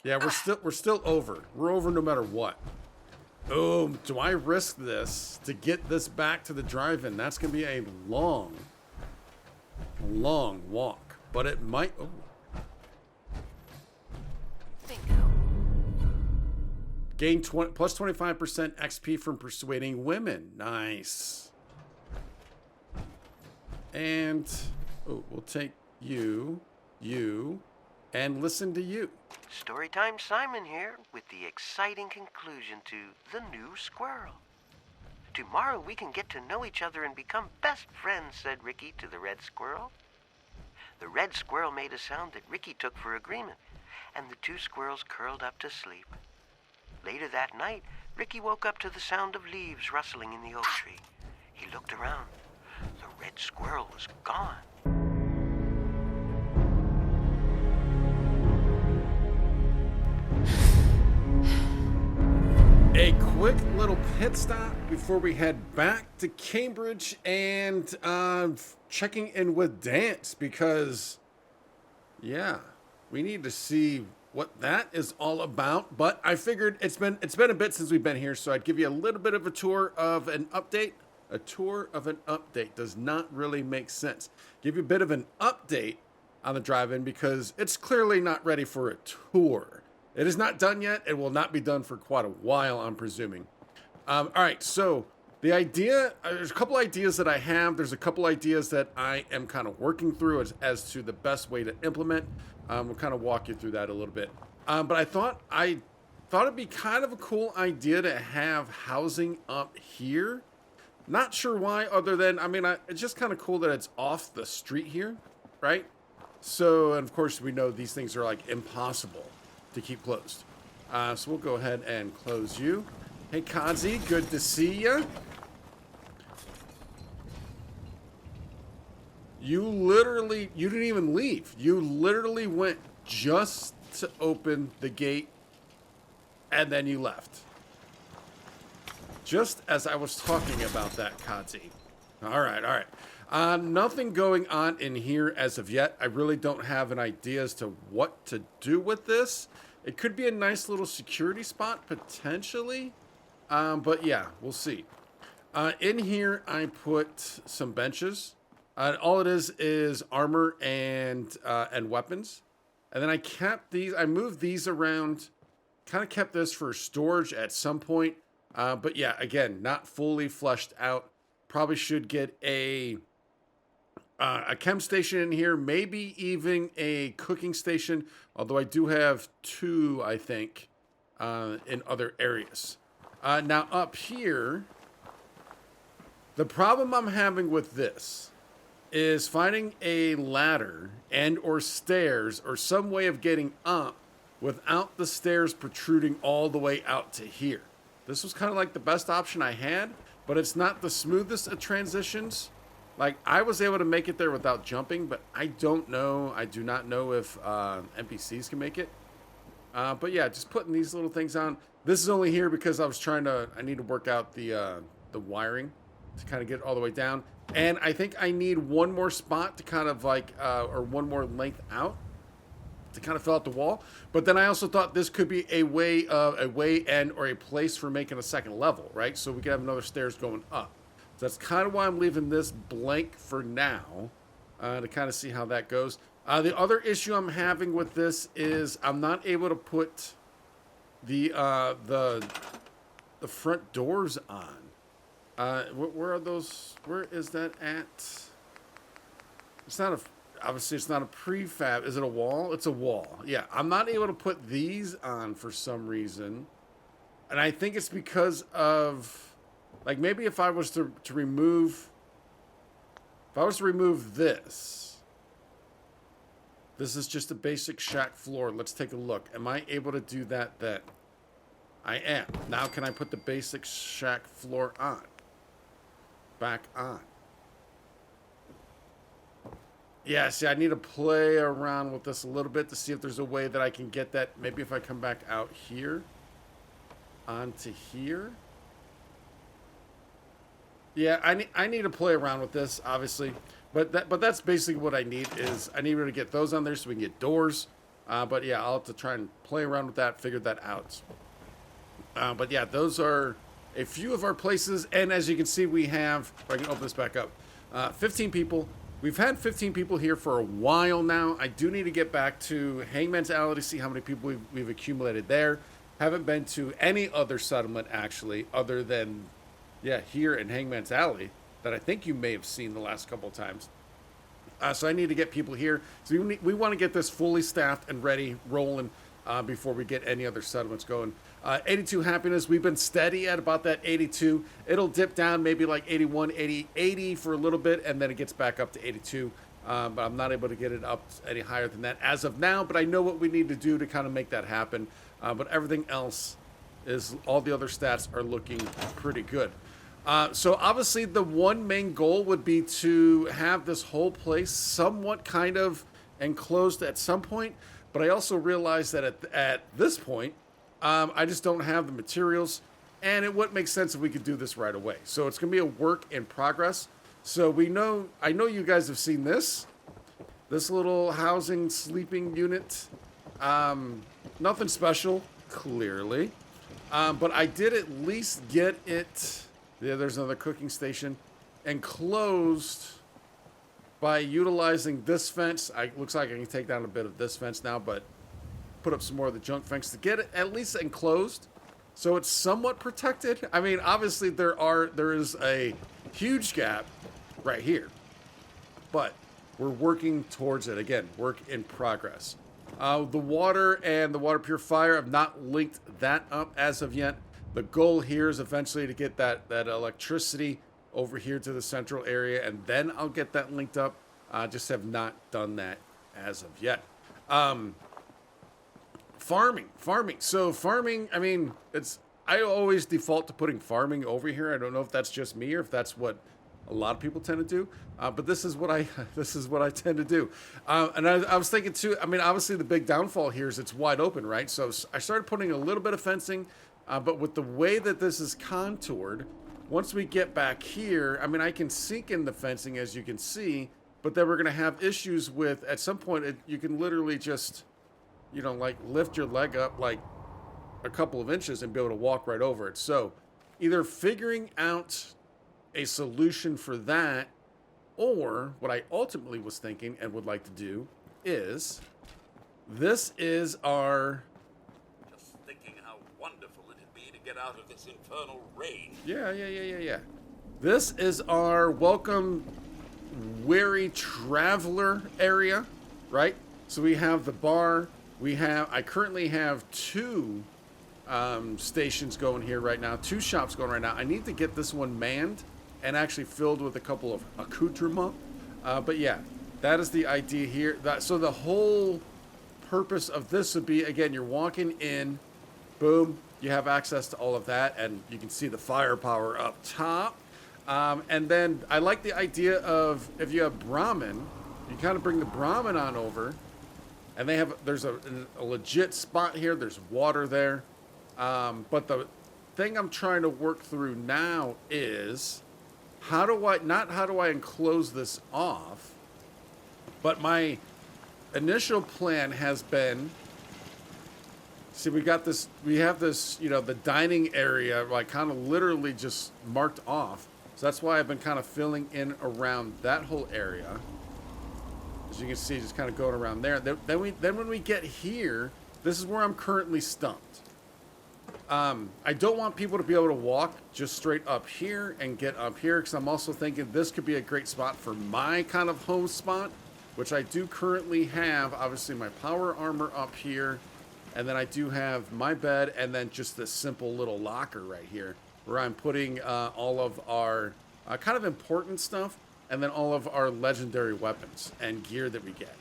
Yeah, we're still over. We're over no matter what. Oh, do I risk this to get this back to the drive-in? That's gonna be a long, long walk. But it might. Oh. Bingo. Gain plus 25% XP from persuading women. Nice. And we'll take you, and listen to you. Storytime Simon here with the exciting conclusion to The New Squirrel. Tomorrow we can get to know each other and become best friends, said Ricky to the red squirrel. The red squirrel made a sound that Ricky took for agreement, and the two squirrels curled up to sleep. Later that night, Ricky woke up to the sound of leaves rustling in the oak tree. He looked around. The red squirrel was gone. A quick little pit stop before we head back to Cambridge and checking in with Dance because, yeah, we need to see what that is all about. But I figured it's been a bit since we've been here, so I'd give you a little bit of a tour of an update. A tour of an update does not really make sense. Give you a bit of an update on the drive-in because it's clearly not ready for a tour. It is not done yet. It will not be done for quite a while, I'm presuming. All right, so the idea, there's a couple ideas that I have. There's a couple ideas that I am kind of working through as to the best way to implement. We'll kind of walk you through that a little bit. But I thought it'd be kind of a cool idea to have housing up here. Not sure why, other than, it's just kind of cool that it's off the street here, right? So, and of course, we know these things are like impossible to keep closed. So we'll go ahead and close you. Hey, Kazi, good to see you. You didn't even leave. You literally went just to open the gate and then you left. Just as I was talking about that, Kazi. All right. Nothing going on in here as of yet. I really don't have an idea as to what to do with this. It could be a nice little security spot, potentially. But yeah, we'll see. In here, I put some benches. All it is armor and weapons. And then I moved these around. Kind of kept this for storage at some point. But yeah, again, not fully fleshed out. Probably should get a chem station in here, maybe even a cooking station, although I do have two, I think, in other areas. Now up here, the problem I'm having with this is finding a ladder and or stairs or some way of getting up without the stairs protruding all the way out to here. This was kind of like the best option I had, but it's not the smoothest of transitions. Like, I was able to make it there without jumping, but I don't know. I do not know if NPCs can make it. But yeah, just putting these little things on. This is only here because I need to work out the wiring to kind of get it all the way down. And I think I need one more spot to kind of like, or one more length out to kind of fill out the wall. But then I also thought this could be a way end or a place for making a second level, right? So we could have another stairs going up. So that's kind of why I'm leaving this blank for now, to kind of see how that goes. The other issue I'm having with this is I'm not able to put the front doors on. Where are those? Where is that at? Obviously it's not a prefab. Is it a wall? It's a wall. Yeah, I'm not able to put these on for some reason. And I think it's because of, like, maybe if I was to remove this is just a basic shack floor. Let's take a look. Am I able to do that then? I am. Now can I put the basic shack floor on? Back on. Yeah, see, I need to play around with this a little bit to see if there's a way that I can get that. Maybe if I come back out here, onto here. Yeah, I need to play around with this, obviously. But that's basically what I need is I need to get those on there so we can get doors. But yeah, I'll have to try and play around with that, figure that out. But yeah, those are a few of our places. And as you can see, we have, if I can open this back up, 15 people. We've had 15 people here for a while now. I do need to get back to Hangman's Alley to see how many people we've accumulated there. Haven't been to any other settlement, actually, other than, yeah, here in Hangman's Alley, that I think you may have seen the last couple of times. So I need to get people here. So we want to get this fully staffed and ready, rolling, before we get any other settlements going. 82 happiness. We've been steady at about that 82. It'll dip down maybe like 81, 80 for a little bit, and then it gets back up to 82. But I'm not able to get it up any higher than that as of now. But I know what we need to do to kind of make that happen. But everything else is, all the other stats are looking pretty good. So obviously the one main goal would be to have this whole place somewhat kind of enclosed at some point. But I also realize that at this point, I just don't have the materials, and it wouldn't make sense if we could do this right away. So it's going to be a work in progress. So I know you guys have seen this little housing sleeping unit. Nothing special, clearly. But I did at least get it. Yeah, there's another cooking station. Enclosed by utilizing this fence. Looks like I can take down a bit of this fence now, but put up some more of the junk fence to get it at least enclosed, so it's somewhat protected. I mean, obviously there is a huge gap right here, but we're working towards it. Again, work in progress. The water and the water purifier, I've not linked that up as of yet. The goal here is eventually to get that electricity over here to the central area, and then I'll get that linked up. I just have not done that as of yet. Farming. So farming, I mean, I always default to putting farming over here. I don't know if that's just me or if that's what a lot of people tend to do. But this is what I tend to do. And I was thinking too, I mean, obviously the big downfall here is it's wide open, right? So I started putting a little bit of fencing, but with the way that this is contoured, once we get back here, I mean, I can sink in the fencing, as you can see, but then we're going to have issues with, at some point, you can literally just, like lift your leg up like a couple of inches and be able to walk right over it. So either figuring out a solution for that, or what I ultimately was thinking and would like to do is, this is our... Just thinking how wonderful it'd be to get out of this infernal rain. Yeah. This is our welcome weary traveler area, right? So we have the bar. I currently have two stations going here right now, two shops going right now. I need to get this one manned and actually filled with a couple of accoutrements. But yeah, that is the idea here. So the whole purpose of this would be, again, you're walking in, boom, you have access to all of that, and you can see the firepower up top. And then I like the idea of, if you have Brahmin, you kind of bring the Brahmin on over, and there's a legit spot here. There's water there. But the thing I'm trying to work through now is, how do I enclose this off? But my initial plan has been, see, we have this, the dining area, like kind of literally just marked off. So that's why I've been kind of filling in around that whole area. As you can see, just kind of going around there. Then when we get here, this is where I'm currently stumped. I don't want people to be able to walk just straight up here and get up here, because I'm also thinking this could be a great spot for my kind of home spot, which I do currently have. Obviously, my power armor up here, and then I do have my bed, and then just this simple little locker right here, where I'm putting all of our kind of important stuff, and then all of our legendary weapons and gear that we get.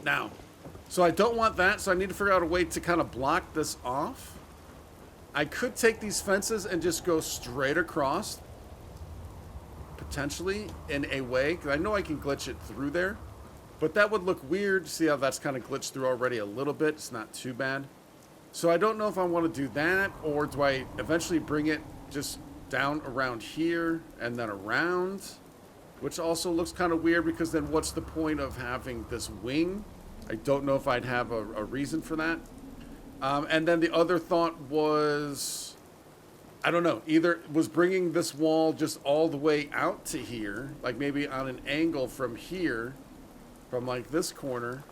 Now, so I don't want that, so I need to figure out a way to kind of block this off. I could take these fences and just go straight across, potentially, in a way, because I know I can glitch it through there, but that would look weird. See how that's kind of glitched through already a little bit? It's not too bad. So I don't know if I want to do that, or do I eventually bring it just down around here and then around, which also looks kind of weird, because then what's the point of having this wing I don't know if I'd have a reason for that. And then the other thought was, I don't know, either was bringing this wall just all the way out to here, like maybe on an angle from here, from like this corner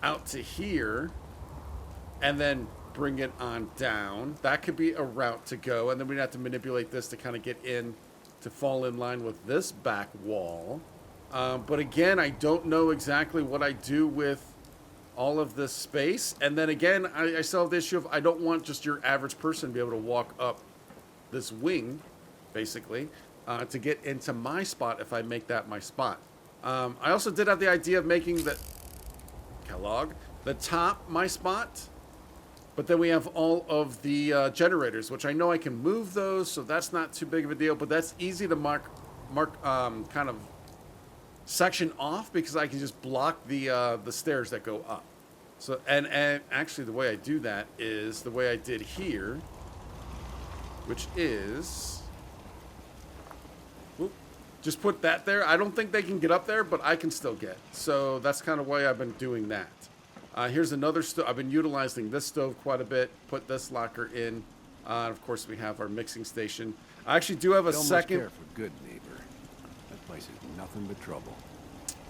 out to here, and then bring it on down. That could be a route to go, and then we'd have to manipulate this to kind of get in to fall in line with this back wall. But again, I don't know exactly what I do with all of this space. And then again, I still have the issue of I don't want just your average person to be able to walk up this wing, basically, to get into my spot if I make that my spot. I also did have the idea of making the top my spot, but then we have all of the generators, which I know I can move those, so that's not too big of a deal, but that's easy to mark kind of section off because I can just block the stairs that go up. So and actually the way I do that is the way I did here, which is just put that there. I don't think they can get up there, but I can still get. So that's kind of why I've been doing that. Here's another stove. I've been utilizing this stove quite a bit. Put this locker in. Of course, we have our mixing station. I actually do have a second. Care for good neighbor. That place is nothing but trouble.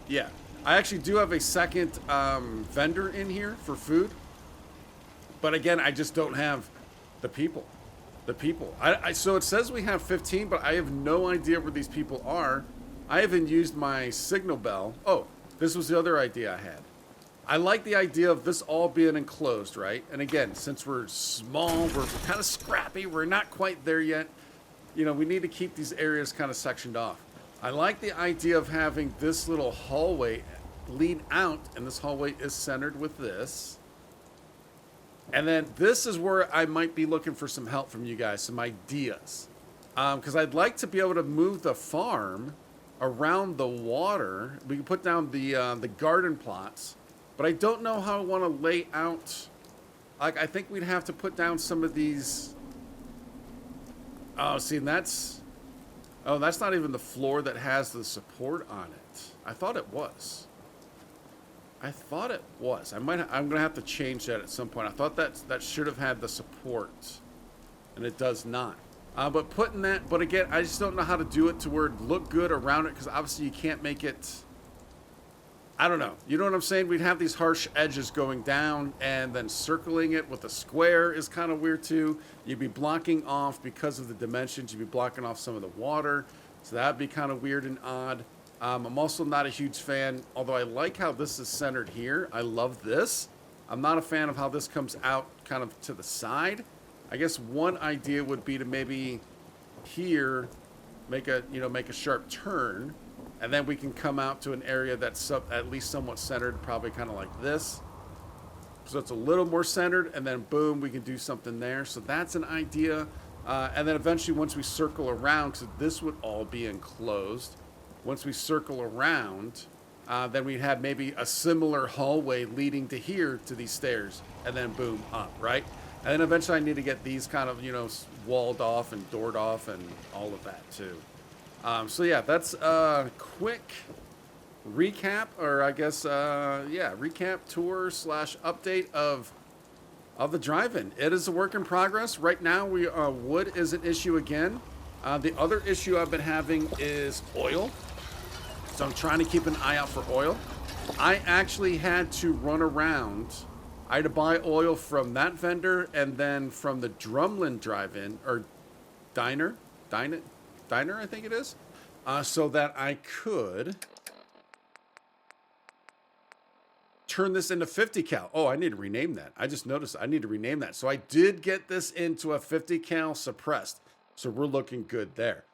Yeah, I actually do have a second vendor in here for food. But again, I just don't have the people. So it says we have 15, but I have no idea where these people are. I haven't used my signal bell. Oh, this was the other idea I had. I like the idea of this all being enclosed, right? And again, since we're small, we're kind of scrappy. We're not quite there yet. You know, we need to keep these areas kind of sectioned off. I like the idea of having this little hallway lead out, and this hallway is centered with this. And then this is where I might be looking for some help from you guys, some ideas. Because I'd like to be able to move the farm around the water. We can put down the garden plots. But I don't know how I want to lay out. Like, I think we'd have to put down some of these. Oh, see, that's not even the floor that has the support on it. I thought it was. I'm gonna have to change that at some point. I thought that should have had the support, and it does not. But putting that. But again, I just don't know how to do it to where it look good around it, because obviously you can't make it. I don't know. You know what I'm saying? We'd have these harsh edges going down, and then circling it with a square is kind of weird too. You'd be blocking off, because of the dimensions, you'd be blocking off some of the water. So that'd be kind of weird and odd. I'm also not a huge fan, although I like how this is centered here. I love this. I'm not a fan of how this comes out kind of to the side. I guess one idea would be to maybe here make a sharp turn. And then we can come out to an area that's at least somewhat centered, probably kind of like this. So it's a little more centered, and then boom, we can do something there. So that's an idea. And then eventually, once we circle around, because this would all be enclosed, once we circle around, then we'd have maybe a similar hallway leading to here, to these stairs, and then boom, up, right? And then eventually I need to get these kind of, walled off and doored off and all of that too. So yeah, that's a quick recap, or I guess, recap tour / update of the drive-in. It is a work in progress. Right now, wood is an issue again. The other issue I've been having is oil. So I'm trying to keep an eye out for oil. I actually had to run around. I had to buy oil from that vendor and then from the Drumlin drive-in, or diner, I think it is, so that I could turn this into 50 cal. Oh, I need to rename that. I just noticed I need to rename that. So I did get this into a 50 cal suppressed. So we're looking good there.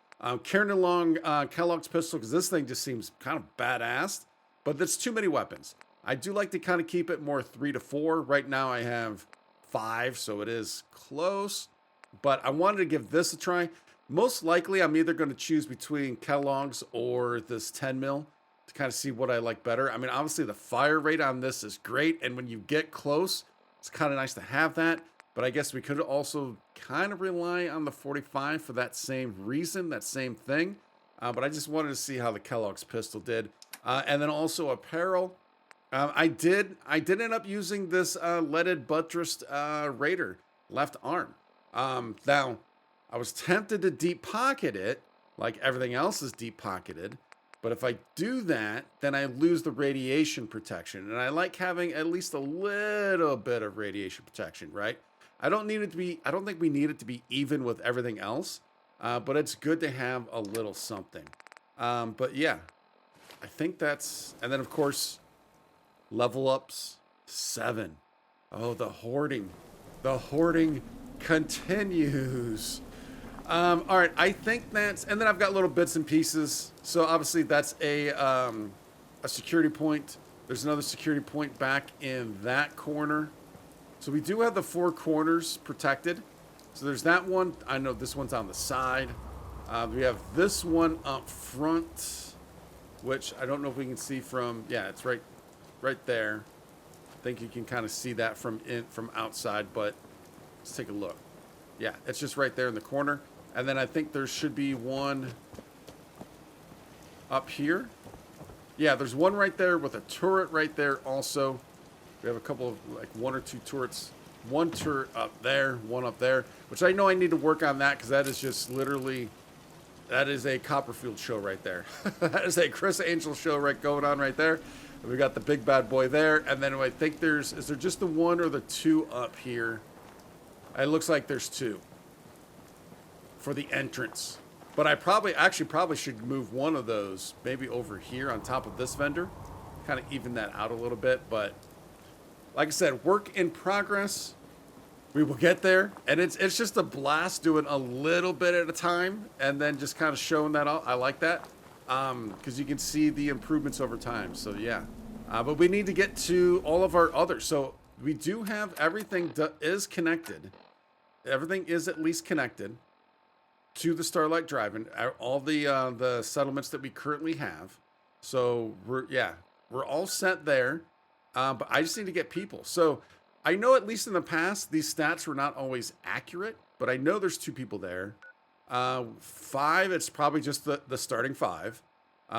Carrying along Kellogg's pistol, because this thing just seems kind of badass, but there's too many weapons. I do like to kind of keep it more 3 to 4. Right now I have 5, so it is close, but I wanted to give this a try. Most likely I'm either going to choose between Kellogg's or this 10 mil to kind of see what I like better. I mean, obviously the fire rate on this is great, and when you get close, it's kind of nice to have that. But I guess we could also kind of rely on the 45 for that same reason, that same thing. But I just wanted to see how the Kellogg's pistol did. And then also apparel. I did end up using this leaded buttressed raider left arm. Now, I was tempted to deep pocket it, like everything else is deep pocketed. But if I do that, then I lose the radiation protection. And I like having at least a little bit of radiation protection, right? I don't think we need it to be even with everything else. But it's good to have a little something. But yeah, I think that's, and then of course, level ups 7. Oh, the hoarding continues. All right, I think that's, and then I've got little bits and pieces. So obviously that's a security point. There's another security point back in that corner. So we do have the 4 corners protected. So there's that one. I know this one's on the side. We have this one up front, which I don't know if we can see from, yeah, it's right there. I think you can kind of see that from outside, but let's take a look. Yeah, it's just right there in the corner. And then I think there should be one up here. Yeah, there's one right there with a turret right there also. We have a couple of, like, 1 or 2 turrets. One turret up there, one up there, which I know I need to work on that because that is just literally, that is a Copperfield show right there. That is a Chris Angel show going on right there. We got the big bad boy there. And then I think is there just the 1 or the 2 up here? It looks like there's 2 for the entrance. But I probably should move one of those maybe over here on top of this vendor. Kind of even that out a little bit. But like I said, work in progress. We will get there. And it's just a blast doing a little bit at a time. And then just kind of showing that out. I like that. Because you can see the improvements over time. So yeah. But we need to get to all of our others. So we do have everything is connected. Everything is at least connected to the Starlight Drive-In, all the settlements that we currently have. So we're all set there. But I just need to get people. So I know at least in the past these stats were not always accurate, but I know there's 2 people there. 5, it's probably just the starting 5.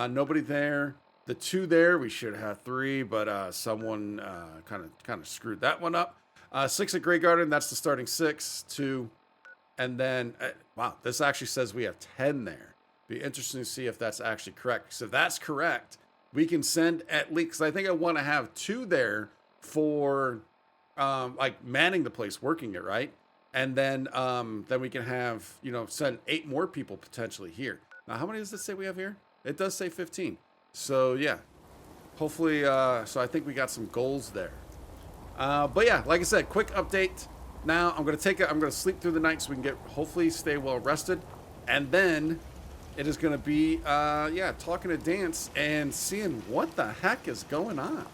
Nobody there. The 2 there, we should have 3, but someone kind of screwed that one up. 6 at Grey Garden, that's the starting 6. 2. And then, wow, this actually says we have 10 there. Be interesting to see if that's actually correct. So if that's correct, we can send at least, because I think I want to have 2 there for like manning the place, working it, right? And then we can have, send 8 more people potentially here. Now, how many does it say we have here? It does say 15. So yeah, hopefully, so I think we got some goals there. But yeah, like I said, quick update. Now I'm going to sleep through the night so we can hopefully stay well rested. And then it is going to be, talking to Dance and seeing what the heck is going on.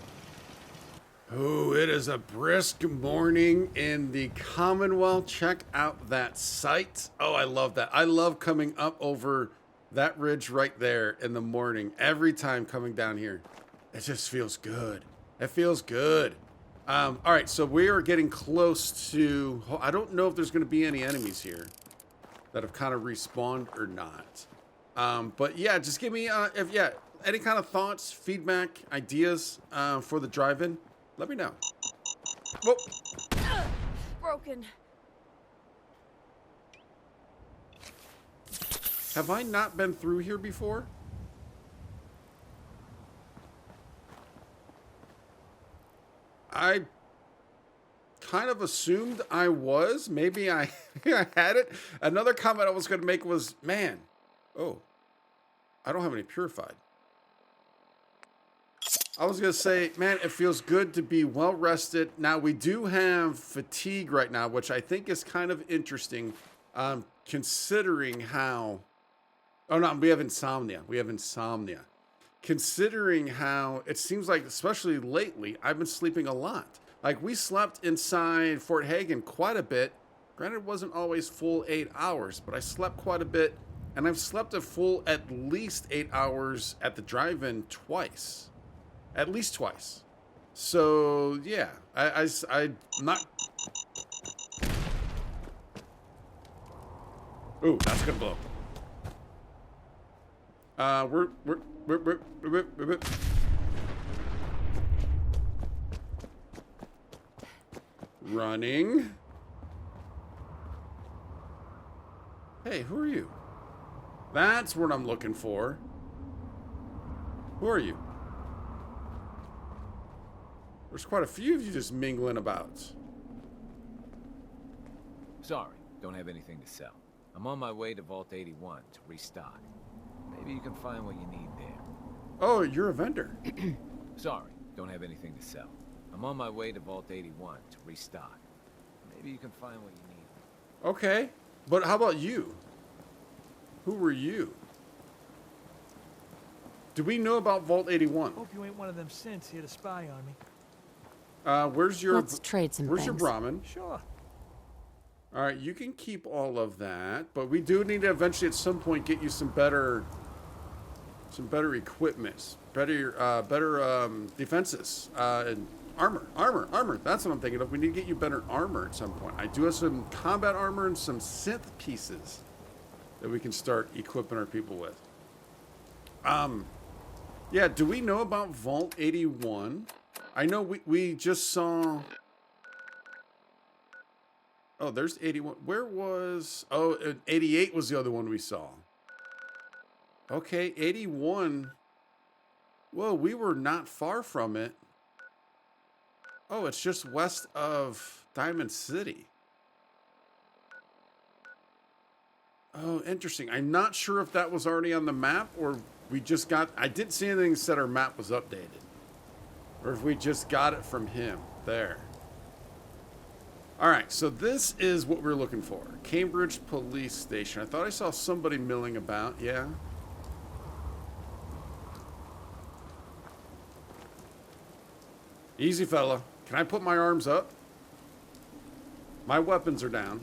Oh, it is a brisk morning in the Commonwealth. Check out that site. Oh, I love that. I love coming up over that ridge right there in the morning. Every time coming down here, it just feels good. It feels good. All right, so we are getting close to, I don't know if there's going to be any enemies here that have kind of respawned or not. But yeah, just give me, any kind of thoughts, feedback, ideas for the drive-in. Let me know. Whoa. Broken. Have I not been through here before? I kind of assumed I was. Maybe I had it. Another comment I was going to make was, man, I don't have any purified. I was going to say, man, it feels good to be well rested. Now, we do have fatigue right now, which I think is kind of interesting, considering how... Oh, no, we have insomnia. Considering how it seems like, especially lately, I've been sleeping a lot. Like, we slept inside Fort Hagen quite a bit. Granted, it wasn't always full 8 hours, but I slept quite a bit. And I've slept a full at least 8 hours at the drive-in twice. At least twice. So, yeah. I'm not... Ooh, that's gonna blow. Running. Hey, who are you? That's what I'm looking for. Who are you? There's quite a few of you just mingling about. Sorry, don't have anything to sell. I'm on my way to Vault 81 to restock. Maybe you can find what you need there. Oh, you're a vendor. Sorry, don't have anything to sell. I'm on my way to Vault 81 to restock. Maybe you can find what you need. Okay, but how about you? Who were you? Do we know about Vault 81? Hope you ain't one of them synths here to spy on me. Where's your... Let's trade some Where's your things. Brahmin? Sure. All right, you can keep all of that, but we do need to eventually at some point get you some better equipment, better defenses, and armor. That's what I'm thinking of. We need to get you better armor at some point. I do have some combat armor and some synth pieces that we can start equipping our people with. Yeah, do we know about Vault 81? I know we just saw... Oh, there's 81. Where was... Oh, 88 was the other one we saw. Okay, 81. Whoa, we were not far from it. Oh, it's just west of Diamond City. Oh, interesting. I'm not sure if that was already on the map or we just got... I didn't see anything that said our map was updated. Or if we just got it from him. There. All right, so this is what we're looking for. Cambridge Police Station. I thought I saw somebody milling about. Yeah. Easy, fella. Can I put my arms up? My weapons are down.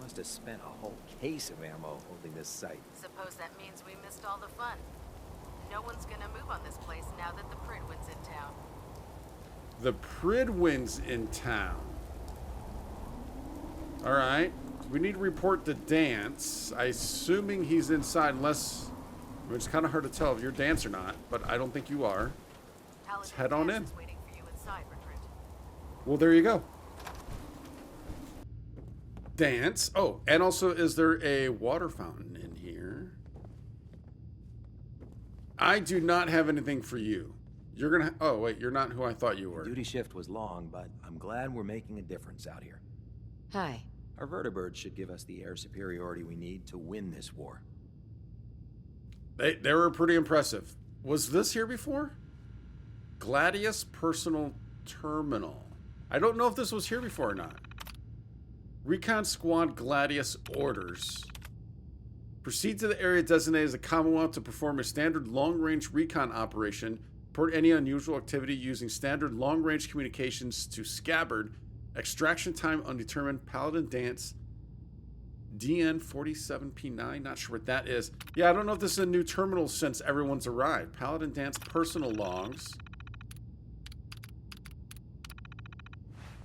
Must have spent a whole case of ammo holding this site. Suppose that means we missed all the fun. No one's gonna move on this place now that the Pridwin's in town. The Pridwin's in town. All right. We need to report the dance. I'm assuming he's inside, unless... It's kind of hard to tell if you're dance or not, but I don't think you are. Let's head on in. Waiting for you inside, Recruit. Well, there you go. Dance. Oh, and also, is there a water fountain in here? I do not have anything for you. You're gonna... Oh, wait, you're not who I thought you were. The duty shift was long, but I'm glad we're making a difference out here. Hi. Our vertibirds should give us the air superiority we need to win this war. They were pretty impressive. Was this here before? Gladius Personal Terminal. I don't know if this was here before or not. Recon Squad Gladius orders. Proceed to the area designated as the Commonwealth to perform a standard long-range recon operation. Report any unusual activity using standard long-range communications to Scabbard. Extraction time undetermined. Paladin Dance. DN 47P9. Not sure what that is. Yeah, I don't know if this is a new terminal since everyone's arrived. Paladin Dance personal logs.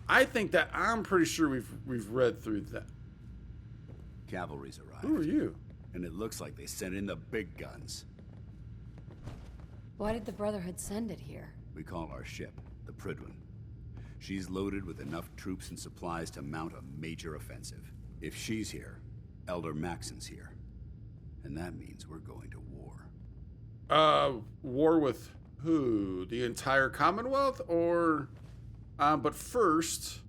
I think that I'm pretty sure we've read through that. Cavalry's arrived. Who are you? And it looks like they sent in the big guns. Why did the Brotherhood send it here? We call our ship the Pridwin. She's loaded with enough troops and supplies to mount a major offensive. If she's here, Elder Maxon's here. And that means we're going to war. War with who? The entire Commonwealth or... but first,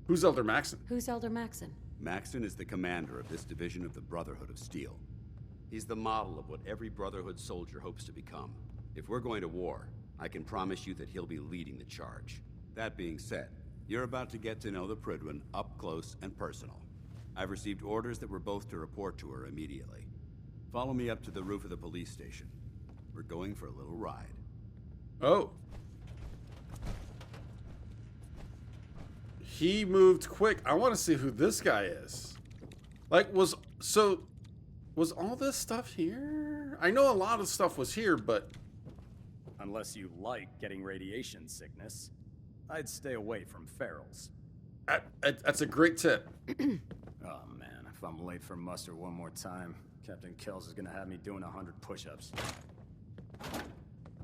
who's Elder Maxon? Who's Elder Maxon? Maxon is the commander of this division of the Brotherhood of Steel. He's the model of what every Brotherhood soldier hopes to become. If we're going to war, I can promise you that he'll be leading the charge. That being said, you're about to get to know the Pridwin up close and personal. I've received orders that we're both to report to her immediately. Follow me up to the roof of the police station. We're going for a little ride. Oh. He moved quick. I want to see who this guy is. Like, was all this stuff here? I know a lot of stuff was here, but... Unless you like getting radiation sickness, I'd stay away from ferals. That's a great tip. Oh man, if I'm late for muster one more time, Captain Kells is gonna have me doing 100 push-ups.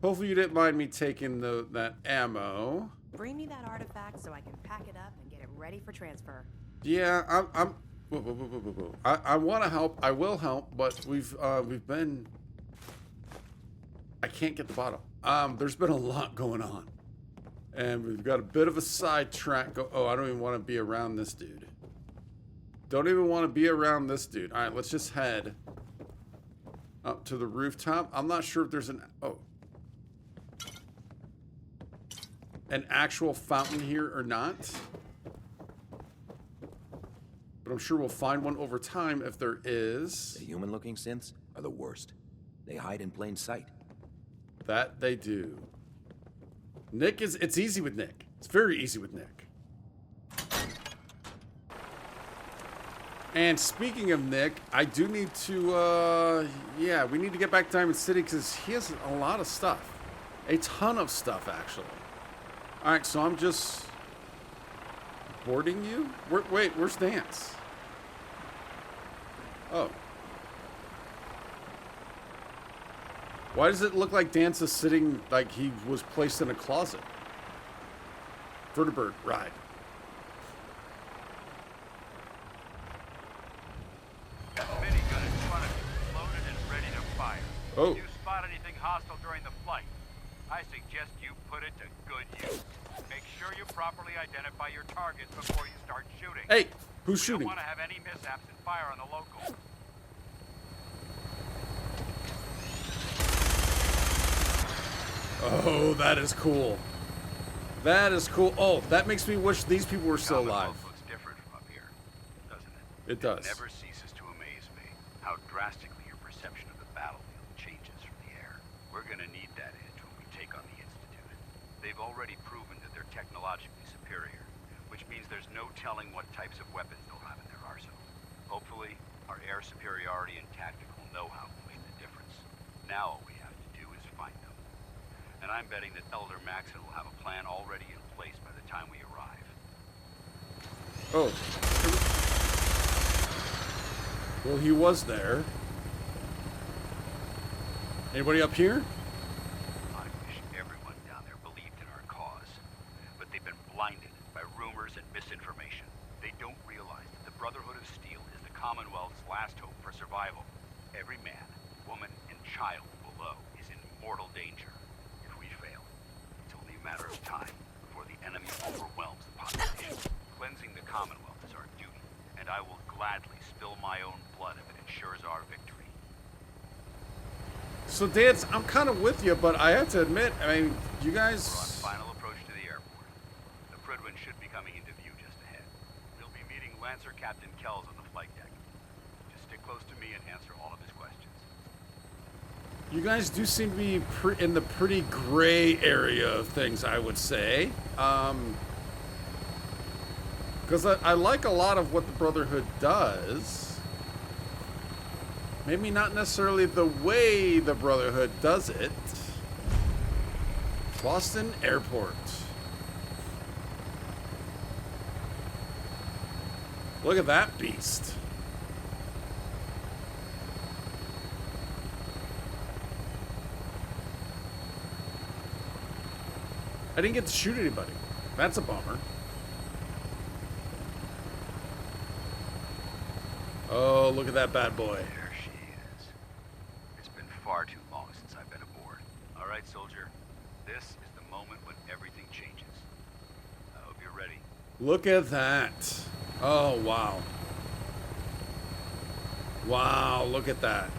Hopefully you didn't mind me taking that ammo. Bring me that artifact so I can pack it up and get it ready for transfer. Yeah, I'm. Whoa, whoa, whoa, whoa, whoa, whoa. I want to help. I will help, but we've been. I can't get the bottle. There's been a lot going on, and we've got a bit of a sidetrack. Oh, I don't even want to be around this dude. Don't even want to be around this dude. All right, let's just head up to the rooftop. I'm not sure if there's an actual fountain here or not. But I'm sure we'll find one over time if there is. The human-looking synths are the worst. They hide in plain sight. That they do. It's easy with Nick. It's very easy with Nick. And speaking of Nick, I do need to, yeah, we need to get back to Diamond City because he has a lot of stuff. A ton of stuff, actually. All right, so I'm just boarding you? Wait, where's Dance? Oh. Why does it look like Dance is sitting like he was placed in a closet? Vertibird, ride. Got a minigun in front of you, loaded and ready to fire. Oh. If you spot anything hostile during the flight, I suggest you put it to good use. Make sure you properly identify your targets before you start shooting. Hey, who's We shooting? don't want to have any mishaps and fire on the local. Oh, that is cool. That is cool. Oh, that makes me wish these people were still alive. Commonwealth looks different from up here, doesn't it? It does. It never ceases to amaze me how drastically your perception of the battlefield changes from the air. We're gonna need that edge when we take on the Institute. They've already proven that they're technologically superior, which means there's no telling what types of weapons they'll have in their arsenal. Hopefully, our air superiority and tactical know-how will make the difference. Now all we have to do is find them. And I'm betting that Elder Maxon will have a plan already in place by the time we arrive. Oh. Well, he was there. Anybody up here? I wish everyone down there believed in our cause. But they've been blinded by rumors and misinformation. They don't realize that the Brotherhood of Steel is the Commonwealth's last hope for survival. Every man, woman, and child below is in mortal danger. If we fail, it's only a matter of time before the enemy overwhelms the population. Cleansing the Commonwealth is our duty, and I will gladly spill my own blood if it ensures our victory. So, Dance, I'm kind of with you, but I have to admit, I mean, you We're on guys... final approach to the airport. The Pridwin should be coming into view just ahead. We'll be meeting Lancer Captain Kells on the flight deck. Just stick close to me and answer all of his questions. You guys do seem to be in the pretty gray area of things, I would say. Because I like a lot of what the Brotherhood does. Maybe not necessarily the way the Brotherhood does it. Boston Airport. Look at that beast. I didn't get to shoot anybody. That's a bummer. Oh, look at that bad boy. There she is. It's been far too long since I've been aboard. All right, soldier. This is the moment when everything changes. I hope you're ready. Look at that. Oh, wow. Wow, look at that.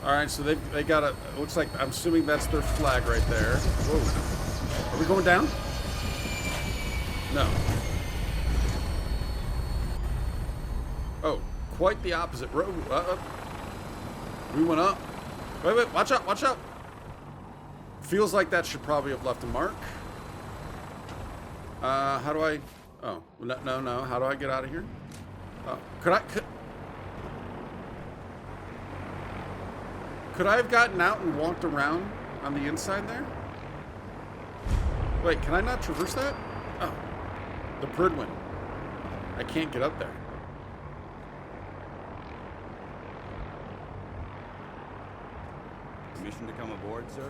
All right, so they got a, it looks like, I'm assuming that's their flag right there. Whoa. Are we going down? No. Oh, quite the opposite. We went up. Wait, watch out, watch out. Feels like that should probably have left a mark. How do I, oh, no. How do I get out of here? Oh, Could I have gotten out and walked around on the inside there? Wait, can I not traverse that? Oh, the Pridwin. I can't get up there. Permission to come aboard, sir?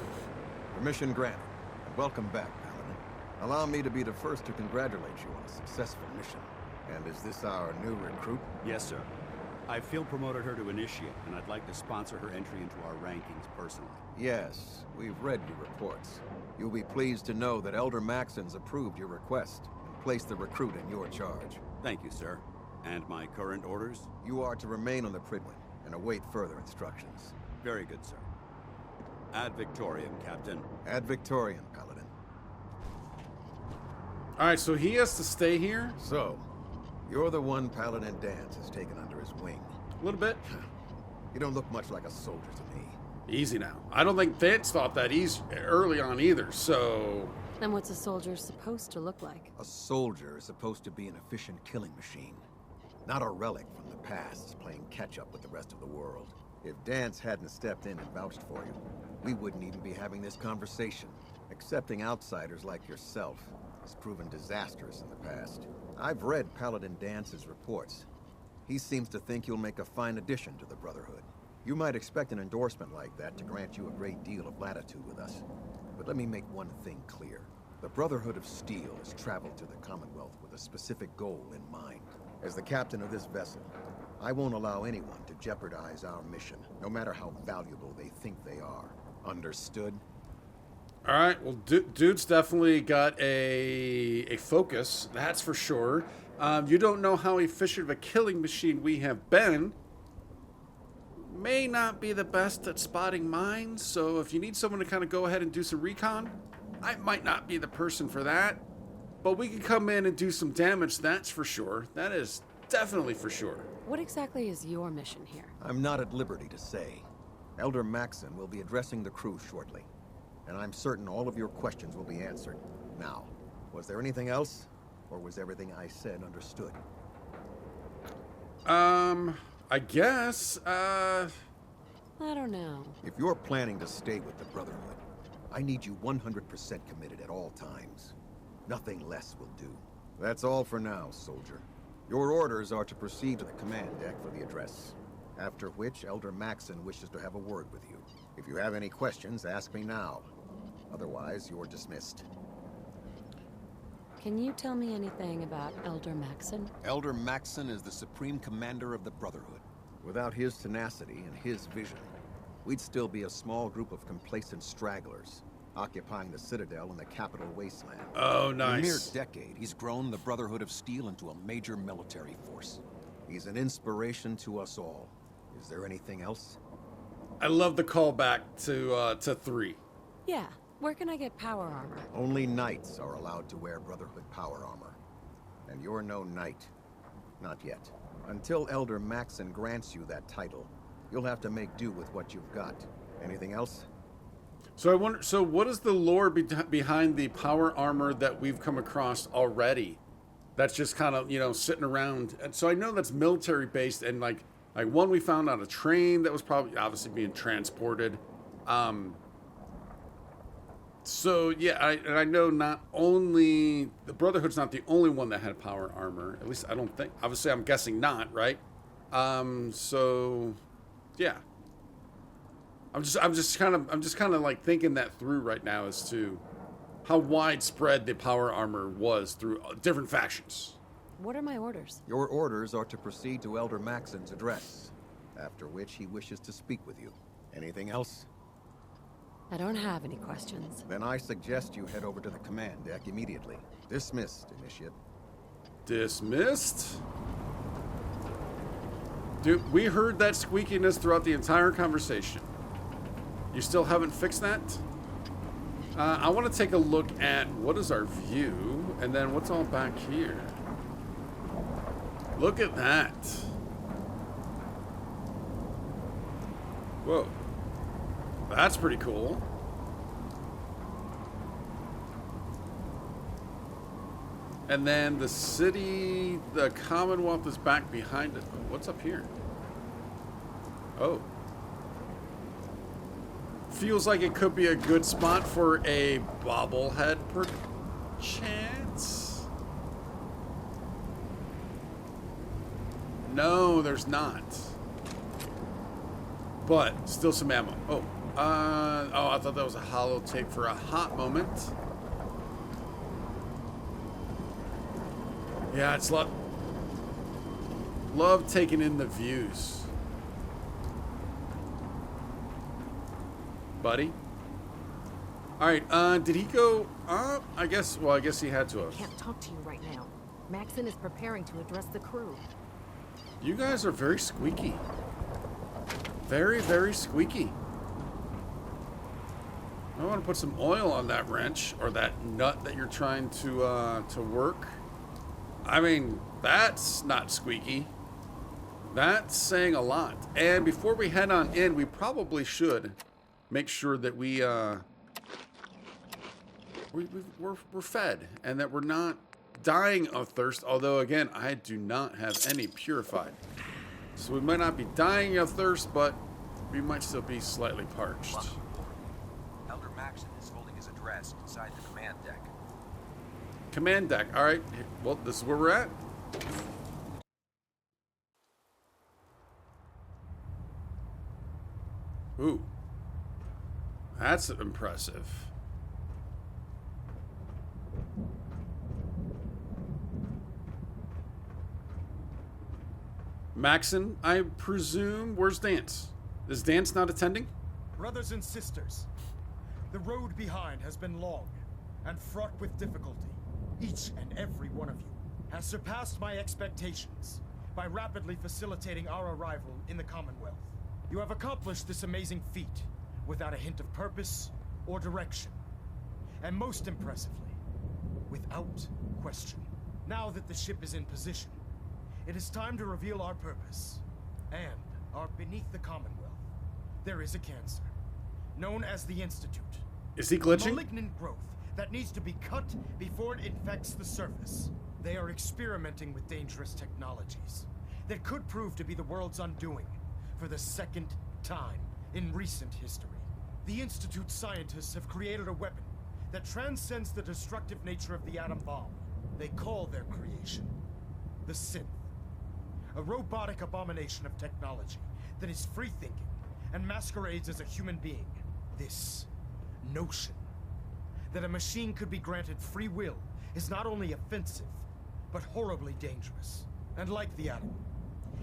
Permission granted. And welcome back, Paladin. Allow me to be the first to congratulate you on a successful mission. And is this our new recruit? Yes, sir. I field promoted her to initiate, and I'd like to sponsor her entry into our rankings personally. Yes, we've read your reports. You'll be pleased to know that Elder Maxon's approved your request and placed the recruit in your charge. Thank you, sir. And my current orders? You are to remain on the Pridwin and await further instructions. Very good, sir. Ad Victoriam, Captain. Ad Victoriam, Paladin. Alright, so he has to stay here? So, you're the one Paladin Dance has taken under his wing. A little bit. You don't look much like a soldier to me. Easy now. I don't think Vance thought that early on either, so... Then what's a soldier supposed to look like? A soldier is supposed to be an efficient killing machine. Not a relic from the past, playing catch-up with the rest of the world. If Dance hadn't stepped in and vouched for you, we wouldn't even be having this conversation. Accepting outsiders like yourself has proven disastrous in the past. I've read Paladin Dance's reports. He seems to think you'll make a fine addition to the Brotherhood. You might expect an endorsement like that to grant you a great deal of latitude with us. But let me make one thing clear. The Brotherhood of Steel has traveled to the Commonwealth with a specific goal in mind. As the captain of this vessel, I won't allow anyone to jeopardize our mission, no matter how valuable they think they are. Understood? Alright, well, dude's definitely got a focus, that's for sure. You don't know how efficient of a killing machine we have been. May not be the best at spotting mines, so if you need someone to kind of go ahead and do some recon, I might not be the person for that. But we can come in and do some damage, that's for sure. That is definitely for sure. What exactly is your mission here? I'm not at liberty to say. Elder Maxon will be addressing the crew shortly, and I'm certain all of your questions will be answered. Now, was there anything else, or was everything I said understood? I guess, I don't know. If you're planning to stay with the Brotherhood, I need you 100% committed at all times. Nothing less will do. That's all for now, soldier. Your orders are to proceed to the command deck for the address, after which Elder Maxon wishes to have a word with you. If you have any questions, ask me now. Otherwise, you're dismissed. Can you tell me anything about Elder Maxon? Elder Maxon is the supreme commander of the Brotherhood. Without his tenacity and his vision, we'd still be a small group of complacent stragglers, occupying the Citadel in the capital wasteland. Oh, nice. In a mere decade, he's grown the Brotherhood of Steel into a major military force. He's an inspiration to us all. Is there anything else? I love the callback to 3. Yeah. Where can I get power armor? Only knights are allowed to wear Brotherhood power armor. And you're no knight. Not yet. Until Elder Maxon grants you that title, you'll have to make do with what you've got. Anything else? So I wonder, so what is the lore behind the power armor that we've come across already? That's just kind of, you know, sitting around. And so I know that's military based, and like one we found on a train that was probably obviously being transported. So yeah, I know not only the Brotherhood's not the only one that had power armor. At least I don't think. Obviously, I'm guessing not, right? So yeah, I'm just kind of like thinking that through right now as to how widespread the power armor was through different factions. What are my orders? Your orders are to proceed to Elder Maxon's address, after which he wishes to speak with you. Anything else? I don't have any questions. Then I suggest you head over to the command deck immediately. Dismissed, Initiate. Dismissed? Dude, we heard that squeakiness throughout the entire conversation. You still haven't fixed that? I want to take a look at what is our view, and then what's all back here. Look at that. Whoa. That's pretty cool. And then the city, the Commonwealth is back behind it. What's up here? Oh. Feels like it could be a good spot for a bobblehead per chance. No, there's not. But still some ammo. Oh, Oh, I thought that was a hollow tape for a hot moment. Yeah, it's love taking in the views. Buddy? Alright, did he go up? I guess he had to have. I can't talk to you right now. Maxon is preparing to address the crew. You guys are very squeaky. Very, very squeaky. I want to put some oil on that wrench or that nut that you're trying to work. I mean, that's not squeaky. That's saying a lot. And before we head on in, we probably should make sure that we're fed and that we're not dying of thirst. Although, again, I do not have any purified. So we might not be dying of thirst, but we might still be slightly parched. Elder Maxon is holding his address inside the command deck. Command deck. All right. Well, this is where we're at. Ooh. That's impressive. Maxon, I presume. Where's Dance? Is Dance not attending? Brothers and sisters, the road behind has been long and fraught with difficulty. Each and every one of you has surpassed my expectations by rapidly facilitating our arrival in the Commonwealth. You have accomplished this amazing feat without a hint of purpose or direction. And most impressively, without question. Now that the ship is in position, it is time to reveal our purpose. And beneath the Commonwealth, there is a cancer, known as the Institute. Is he glitching? A malignant growth that needs to be cut before it infects the surface. They are experimenting with dangerous technologies that could prove to be the world's undoing for the second time in recent history. The Institute scientists have created a weapon that transcends the destructive nature of the atom bomb. They call their creation the Synth, a robotic abomination of technology that is free-thinking and masquerades as a human being. This notion that a machine could be granted free will is not only offensive, but horribly dangerous. And like the atom,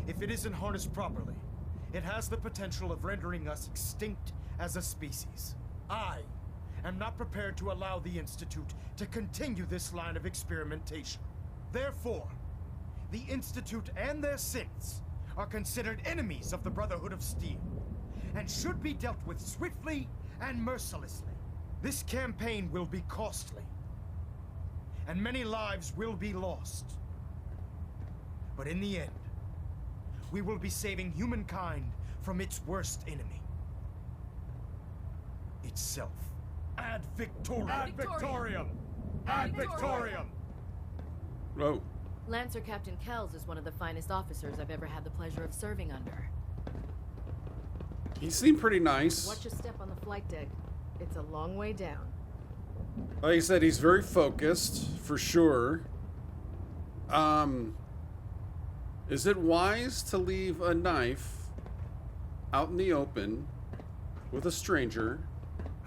if it isn't harnessed properly, it has the potential of rendering us extinct as a species. I am not prepared to allow the Institute to continue this line of experimentation. Therefore, the Institute and their synths are considered enemies of the Brotherhood of Steel, and should be dealt with swiftly and mercilessly. This campaign will be costly, and many lives will be lost. But in the end, we will be saving humankind from its worst enemy. Itself. Ad Victoriam! Ad Victoriam! Ad Victoriam! Whoa. Lancer Captain Kells is one of the finest officers I've ever had the pleasure of serving under. He seemed pretty nice. Watch your step on the flight deck. It's a long way down. Like I said, he's very focused, for sure. Is it wise to leave a knife out in the open with a stranger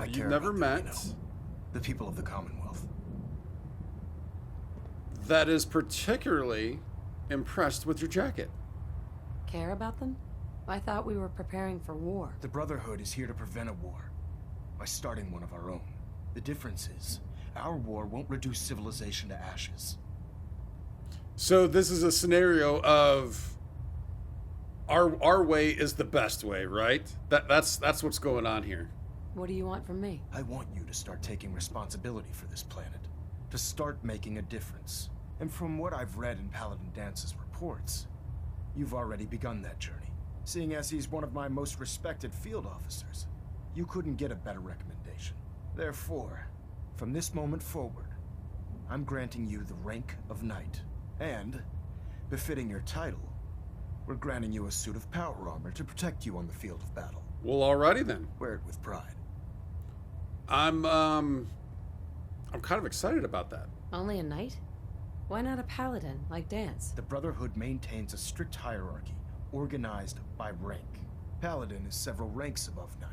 you've never met? The people of the Commonwealth. That is particularly impressed with your jacket. Care about them? I thought we were preparing for war. The Brotherhood is here to prevent a war by starting one of our own. The difference is, our war won't reduce civilization to ashes. So this is a scenario of our way is the best way, right? That's what's going on here. What do you want from me? I want you to start taking responsibility for this planet, to start making a difference. And from what I've read in Paladin Dance's reports, you've already begun that journey. Seeing as he's one of my most respected field officers, you couldn't get a better recommendation. Therefore, from this moment forward, I'm granting you the rank of Knight. And, befitting your title, we're granting you a suit of power armor to protect you on the field of battle. Well, alrighty then. Wear it with pride. I'm kind of excited about that. Only a knight? Why not a paladin, like Dance? The Brotherhood maintains a strict hierarchy, organized by rank. Paladin is several ranks above Knight.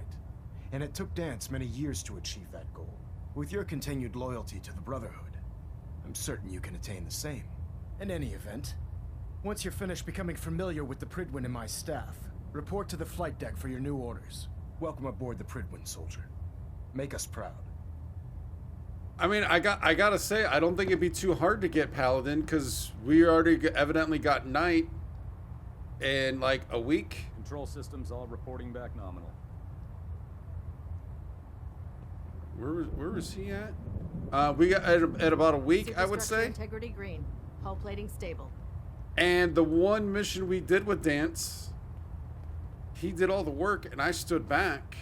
And it took Dance many years to achieve that goal. With your continued loyalty to the Brotherhood, I'm certain you can attain the same. In any event, once you're finished becoming familiar with the Pridwin and my staff, report to the flight deck for your new orders. Welcome aboard the Pridwin, soldier. Make us proud. I mean, I gotta say, I don't think it'd be too hard to get Paladin, because we already evidently got Knight in like a week. Control systems all reporting back nominal. Where was he at? We got at about a week, I would say. Integrity green. Hull plating stable. And the one mission we did with Dance, he did all the work, and I stood back.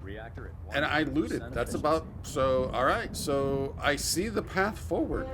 Reactor at and I looted. That's about, so, all right. So I see the path forward.